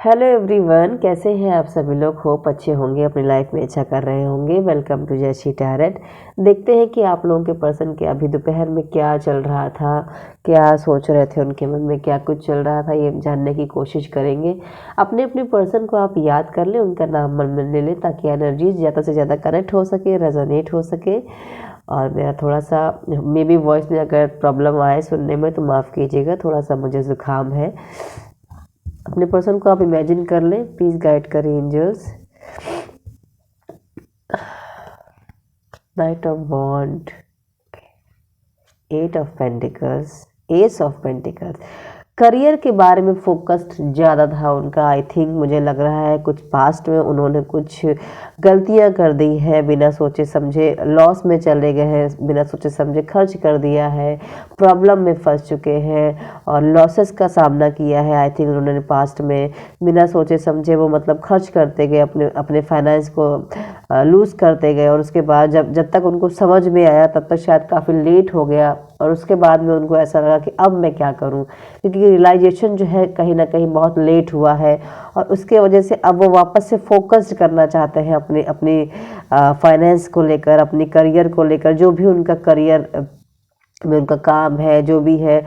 Hello everyone, कैसे हैं आप सभी लोग। होप अच्छे होंगे, अपनी लाइफ में अच्छा कर रहे होंगे। Welcome to Jayashree tarot. देखते हैं कि आप लोगों के पर्सन के अभी दोपहर में क्या चल रहा था, क्या सोच रहे थे, उनके मन में क्या कुछ चल रहा था, ये जानने की कोशिश करेंगे। अपने अपने पर्सन को आप याद कर लें, उनका नाम मन में ले लें, ताकि एनर्जी ज़्यादा से ज़्यादा कनेक्ट हो सके, रेजोनेट हो सके। और मेरा थोड़ा सा मे बी वॉइस में अगर प्रॉब्लम आए सुनने में तो माफ़ कीजिएगा, थोड़ा सा मुझे ज़ुकाम है। अपने पर्सन को आप इमेजिन कर लें, प्लीज गाइड करें angels. Knight of wand, eight of pentacles, ace of pentacles. Career के बारे में फोकस्ड ज़्यादा था उनका। आई थिंक मुझे लग रहा है कुछ पास्ट में उन्होंने कुछ गलतियां कर दी हैं, बिना सोचे समझे लॉस में चले गए हैं, बिना सोचे समझे खर्च कर दिया है, प्रॉब्लम में फंस चुके हैं और लॉसेस का सामना किया है। आई थिंक उन्होंने पास्ट में बिना सोचे समझे वो मतलब खर्च करते गए, अपने अपने फाइनेंस को लूज़ करते गए। और उसके बाद जब तक उनको समझ में आया तब तक शायद काफ़ी लेट हो गया। और उसके बाद में उनको ऐसा लगा कि अब मैं क्या करूं, क्योंकि रियलाइजेशन जो है कहीं ना कहीं बहुत लेट हुआ है। और उसके वजह से अब वो वापस से फोकस्ड करना चाहते हैं अपनी अपनी फाइनेंस को लेकर, अपनी करियर को लेकर। जो भी उनका करियर में उनका काम है, जो भी है,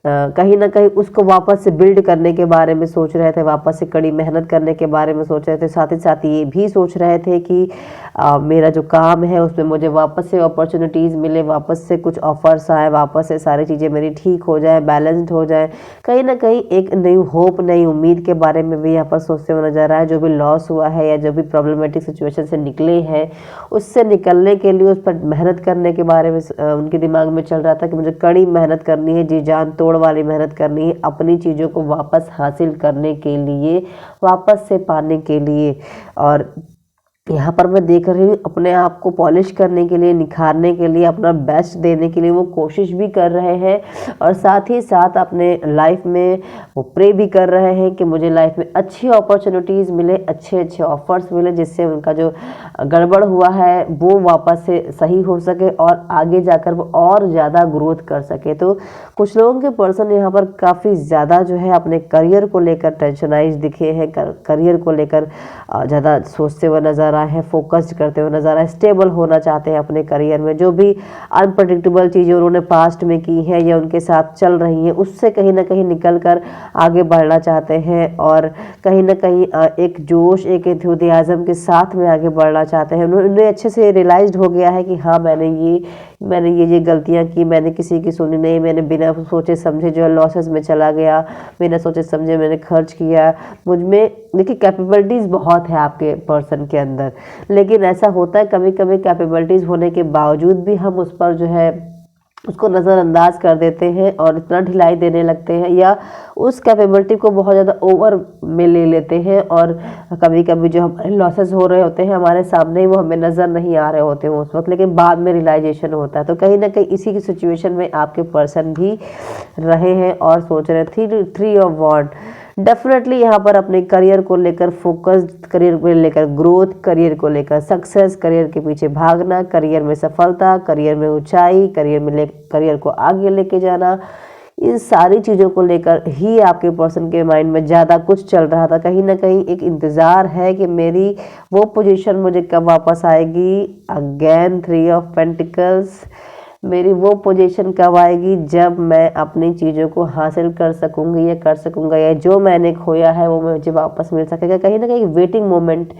कहीं ना कहीं उसको वापस से बिल्ड करने के बारे में सोच रहे थे, वापस से कड़ी मेहनत करने के बारे में सोच रहे थे। साथ ही साथ ये भी सोच रहे थे कि मेरा जो काम है उसमें मुझे वापस से अपॉर्चुनिटीज़ मिले, वापस से कुछ ऑफर्स आए, वापस से सारी चीज़ें मेरी ठीक हो जाए, बैलेंस्ड हो जाए। कहीं ना कहीं एक नई होप, नई उम्मीद के बारे में भी यहाँ पर सोचते हुए नजर आया। जो भी लॉस हुआ है या जो भी प्रॉब्लमेटिक सिचुएशन से निकले हैं, उससे निकलने के लिए उस पर मेहनत करने के बारे में उनके दिमाग में चल रहा था कि मुझे कड़ी मेहनत करनी है, जी जान तोड़ वाली मेहनत करनी है, अपनी चीज़ों को वापस हासिल करने के लिए, वापस से पाने के लिए। और यहाँ पर मैं देख रही हूँ अपने आप को पॉलिश करने के लिए, निखारने के लिए, अपना बेस्ट देने के लिए वो कोशिश भी कर रहे हैं। और साथ ही साथ अपने लाइफ में वो प्रे भी कर रहे हैं कि मुझे लाइफ में अच्छी अपॉर्चुनिटीज़ मिले, अच्छे अच्छे ऑफर्स मिले, जिससे उनका जो गड़बड़ हुआ है वो वापस से सही हो सके और आगे जाकर वो और ज़्यादा ग्रोथ कर सके। तो कुछ लोगों के पर्सन यहाँ पर काफ़ी ज़्यादा जो है अपने करियर को लेकर टेंशनाइज दिखे हैं, करियर को लेकर ज़्यादा सोचते हुए नज़र आए हैं, फोकस्ड करते हुए नज़र आए, स्टेबल होना चाहते हैं अपने करियर में। जो भी अनप्रडिक्टेबल चीज़ें उन्होंने पास्ट में की हैं या उनके साथ चल रही हैं, उससे कहीं ना कहीं निकल कर आगे बढ़ना चाहते हैं। और कहीं ना कहीं एक जोश, एक एंथुसियाज्म के साथ में आगे बढ़ना चाहते हैं। उन्हें अच्छे से रियलाइज्ड हो गया है कि हाँ, मैंने ये गलतियाँ की, मैंने किसी की सुनी नहीं, मैंने बिना सोचे समझे जो है लॉसेस में चला गया, बिना सोचे समझे मैंने खर्च किया। मुझ में देखिए कैपेबिलिटीज़ बहुत है आपके पर्सन के अंदर, लेकिन ऐसा होता है कभी कभी कैपेबिलिटीज़ होने के बावजूद भी हम उस पर जो है उसको नज़रअंदाज कर देते हैं और इतना ढिलाई देने लगते हैं, या उस कैपेबिलिटी को बहुत ज़्यादा ओवर में ले लेते हैं। और कभी कभी जो हमारे लॉसेस हो रहे होते हैं हमारे सामने ही, वो हमें नज़र नहीं आ रहे होते हैं उस वक्त, लेकिन बाद में रियलाइजेशन होता है। तो कहीं ना कहीं इसी की सिचुएशन में आपके पर्सन भी रहे हैं और सोच रहे थे। थ्री ऑफ वॉन्ड डेफिनेटली यहाँ पर अपने करियर को लेकर फोकस्ड, करियर को लेकर ग्रोथ, करियर को लेकर सक्सेस, करियर के पीछे भागना, करियर में सफलता, करियर में ऊंचाई, करियर को आगे लेके जाना, इन सारी चीज़ों को लेकर ही आपके पर्सन के माइंड में ज़्यादा कुछ चल रहा था। कहीं ना कहीं एक इंतज़ार है कि मेरी वो पोजीशन मुझे कब वापस आएगी। अगेन थ्री ऑफ पेंटिकल्स, मेरी वो पोजीशन कब आएगी जब मैं अपनी चीज़ों को हासिल कर सकूंगी या कर सकूंगा, या जो मैंने खोया है वो मुझे वापस मिल सकेगा। कहीं ना कहीं वेटिंग मोमेंट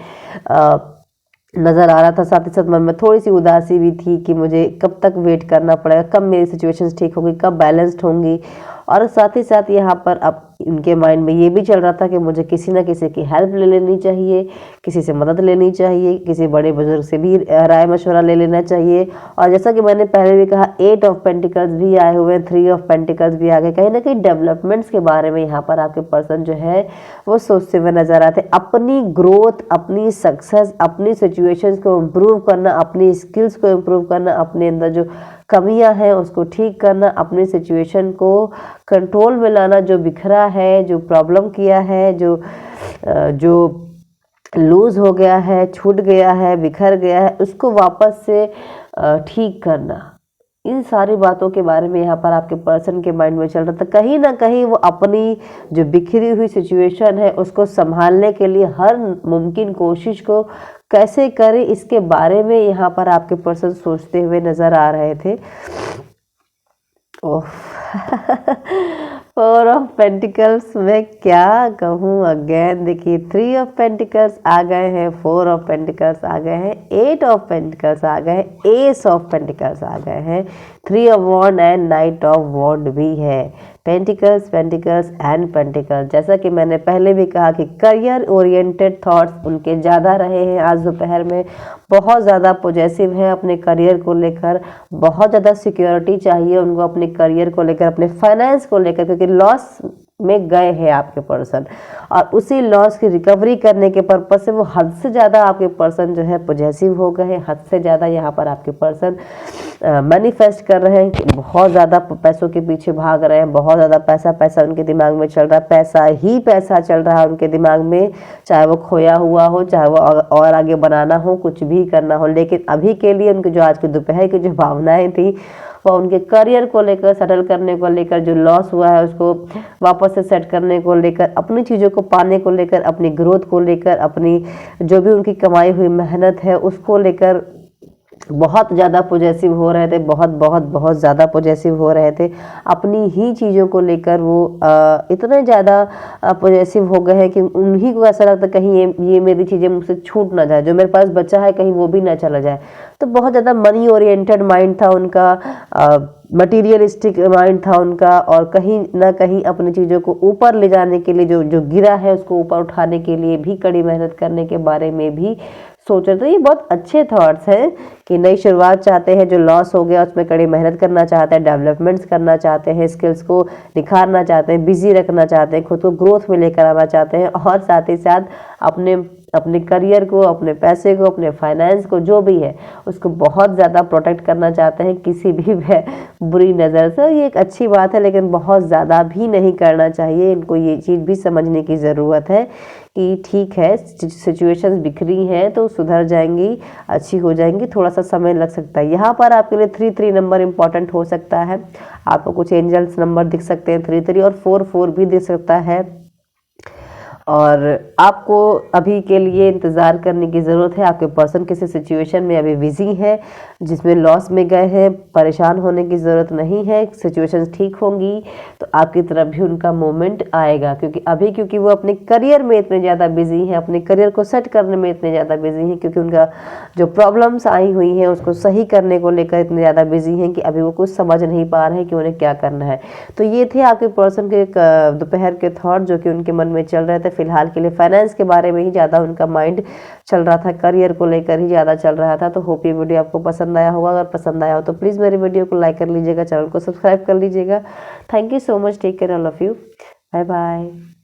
नज़र आ रहा था। साथ ही साथ मन में थोड़ी सी उदासी भी थी कि मुझे कब तक वेट करना पड़ेगा, कब मेरी सिचुएशंस ठीक होगी, कब बैलेंस्ड होंगी। और साथ ही साथ यहाँ पर अब इनके माइंड में ये भी चल रहा था कि मुझे किसी ना किसी की हेल्प ले लेनी चाहिए, किसी से मदद लेनी चाहिए, किसी बड़े बुजुर्ग से भी राय मशवरा ले लेना चाहिए। और जैसा कि मैंने पहले भी कहा, एट ऑफ पेंटिकल्स भी आए हुए हैं, थ्री ऑफ पेंटिकल्स भी आ गए। कहीं ना कहीं डेवलपमेंट्स के बारे में यहाँ पर आपके पर्सन जो है वो सोचते हुए नजर आते। अपनी ग्रोथ, अपनी सक्सेस, अपनी सिचुएशंस को इम्प्रूव करना, अपनी स्किल्स को इम्प्रूव करना, अपने अंदर जो कमियां हैं उसको ठीक करना, अपनी सिचुएशन को कंट्रोल में लाना, जो बिखरा है, जो प्रॉब्लम किया है, जो लूज हो गया है, छूट गया है, बिखर गया है, उसको वापस से ठीक करना। इन सारी बातों के बारे में यहाँ पर आपके पर्सन के माइंड में चल रहा था। कहीं ना कहीं वो अपनी जो बिखरी हुई सिचुएशन है उसको संभालने के लिए हर मुमकिन कोशिश को कैसे करे, इसके बारे में यहाँ पर आपके पर्सन सोचते हुए नज़र आ रहे थे। ओह फोर ऑफ पेंटिकल्स में क्या कहूँ अगेन, देखिए 3 ऑफ पेंटिकल्स आ गए हैं, 4 ऑफ पेंटिकल्स आ गए हैं, 8 ऑफ पेंटिकल्स आ गए हैं, एस ऑफ पेंटिकल्स आ गए हैं, 3 of wand and knight of wand भी है। पेंटिकल्स पेंटिकल्स एंड पेंटिकल्स, जैसा कि मैंने पहले भी कहा कि करियर ओरिएंटेड थॉट्स उनके ज़्यादा रहे हैं आज दोपहर में, बहुत ज़्यादा पॉजिटिव हैं अपने करियर को लेकर, बहुत ज़्यादा सिक्योरिटी चाहिए उनको अपने करियर को लेकर, अपने फाइनेंस को लेकर, क्योंकि लॉस में गए हैं आपके पर्सन और उसी लॉस की रिकवरी करने के पर्पज से वो हद से ज़्यादा आपके पर्सन जो है पॉजिटिव हो गए हैं। हद से ज़्यादा यहाँ पर आपके पर्सन मैनिफेस्ट कर रहे हैं, बहुत ज़्यादा पैसों के पीछे भाग रहे हैं, बहुत ज़्यादा पैसा पैसा उनके दिमाग में चल रहा है, पैसा ही पैसा चल रहा है उनके दिमाग में, चाहे वो खोया हुआ हो, चाहे वो और आगे बनाना हो, कुछ भी करना हो। लेकिन अभी के लिए उनकी जो आज की दोपहर की जो भावनाएं थी वो उनके करियर को लेकर, सेटल करने को लेकर, जो लॉस हुआ है उसको वापस से सेट करने को लेकर, अपनी चीज़ों को पाने को लेकर, अपनी ग्रोथ को लेकर, अपनी जो भी उनकी कमाई हुई मेहनत है उसको लेकर बहुत ज़्यादा पॉजिटिव हो रहे थे, बहुत बहुत बहुत ज़्यादा पॉजिटिव हो रहे थे। अपनी ही चीज़ों को लेकर वो इतने ज़्यादा पॉजिटिव हो गए हैं कि उन्हीं को ऐसा लगता कहीं ये मेरी चीज़ें मुझसे छूट ना जाए, जो मेरे पास बचा है कहीं वो भी ना चला जाए। तो बहुत ज़्यादा मनी ओरिएंटेड माइंड था उनका, मटीरियलिस्टिक माइंड था उनका, और कहीं ना कहीं अपनी चीज़ों को ऊपर ले जाने के लिए, जो गिरा है उसको ऊपर उठाने के लिए भी कड़ी मेहनत करने के बारे में भी सोच रहे। तो ये बहुत अच्छे थॉट्स हैं कि नई शुरुआत चाहते हैं, जो लॉस हो गया उसमें कड़ी मेहनत करना चाहते हैं, डेवलपमेंट्स करना चाहते हैं, स्किल्स को निखारना चाहते हैं, बिजी रखना चाहते हैं, खुद को ग्रोथ में लेकर आना चाहते हैं, और साथ ही साथ अपने करियर को, अपने पैसे को, अपने फाइनेंस को, जो भी है उसको बहुत ज़्यादा प्रोटेक्ट करना चाहते हैं किसी भी बुरी नज़र से। ये एक अच्छी बात है, लेकिन बहुत ज़्यादा भी नहीं करना चाहिए। इनको ये चीज़ भी समझने की ज़रूरत है कि ठीक है, सिचुएशंस बिखरी हैं तो सुधर जाएंगी, अच्छी हो जाएंगी, थोड़ा सा समय लग सकता है। यहाँ पर आपके लिए 3 नंबर इंपॉर्टेंट हो सकता है। आपको कुछ एंजल्स नंबर दिख सकते हैं, 3 और 4 भी दिख सकता है, और आपको अभी के लिए इंतज़ार करने की ज़रूरत है। आपके पर्सन किसी सिचुएशन में अभी बिजी है जिसमें लॉस में गए हैं, परेशान होने की ज़रूरत नहीं है। सिचुएशंस ठीक होंगी तो आपकी तरफ भी उनका मोमेंट आएगा, क्योंकि वो अपने करियर में इतने ज़्यादा बिजी हैं, अपने करियर को सेट करने में इतने ज़्यादा बिजी हैं, क्योंकि उनका जो प्रॉब्लम्स आई हुई हैं उसको सही करने को लेकर इतने ज़्यादा बिजी हैं कि अभी वो कुछ समझ नहीं पा रहे हैं कि उन्हें क्या करना है। तो ये थे आपके पर्सन के दोपहर के थॉट जो कि उनके मन में चल रहे थे। फिलहाल के लिए फाइनेंस के बारे में ही ज़्यादा उनका माइंड चल रहा था, करियर को लेकर ही ज़्यादा चल रहा था। तो होप ये वीडियो आपको पसंद आया होगा। अगर पसंद आया हो तो प्लीज़ मेरी वीडियो को लाइक कर लीजिएगा, चैनल को सब्सक्राइब कर लीजिएगा। Thank you so much, take care all of you, bye bye.